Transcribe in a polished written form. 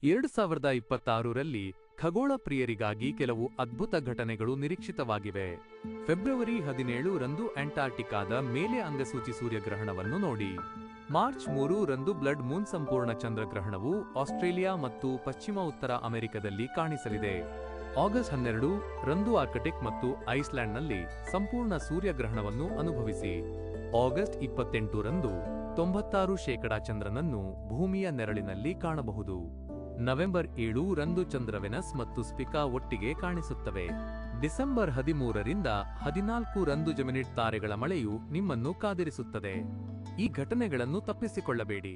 2026ರಲ್ಲಿ ಖಗೋಳ ಪ್ರಿಯರಿಗಾಗಿ ಕೆಲವು ಅದ್ಭುತ ಘಟನೆಗಳು ನಿರೀಕ್ಷಿತವಾಗಿವೆ. ಫೆಬ್ರವರಿ 17 ರಂದು ಅಂಟಾರ್ಟಿಕಾದ ಮೇಲೆ ಅಂಗಸೂಚಿ ಸೂರ್ಯಗ್ರಹಣವನ್ನು ನೋಡಿ. ಮಾರ್ಚ್ 3 ರಂದು ಬ್ಲಡ್ ಮೂನ್ ಸಂಪೂರ್ಣ ಚಂದ್ರಗ್ರಹಣವು ಆಸ್ಟ್ರೇಲಿಯಾ ಮತ್ತು ಪಶ್ಚಿಮ ಉತ್ತರ ಅಮೆರಿಕದಲ್ಲಿ ಕಾಣಿಸಲಿದೆ. ಆಗಸ್ಟ್ 12 ರಂದು ಆರ್ಕ್ಟಿಕ್ ಮತ್ತು ಐಸ್ಲ್ಯಾಂಡ್ನಲ್ಲಿ ಸಂಪೂರ್ಣ ಸೂರ್ಯಗ್ರಹಣವನ್ನು ಅನುಭವಿಸಿ. ಆಗಸ್ಟ್ 28 ರಂದು 96% ಚಂದ್ರನನ್ನು ಭೂಮಿಯ ನೆರಳಿನಲ್ಲಿ ಕಾಣಬಹುದು. ನವೆಂಬರ್ 7 ರಂದು ಚಂದ್ರ ವೆನಸ್ ಮತ್ತು ಸ್ಪಿಕಾ ಒಟ್ಟಿಗೆ ಕಾಣಿಸುತ್ತವೆ. ಡಿಸೆಂಬರ್ 13 ರಿಂದ 14 ರಂದು ಜೆಮಿನಿಡ್ ತಾರೆಗಳ ಮಳೆಯು ನಿಮ್ಮನ್ನು ಕಾದಿರಿಸುತ್ತದೆ. ಈ ಘಟನೆಗಳನ್ನು ತಪ್ಪಿಸಿಕೊಳ್ಳಬೇಡಿ.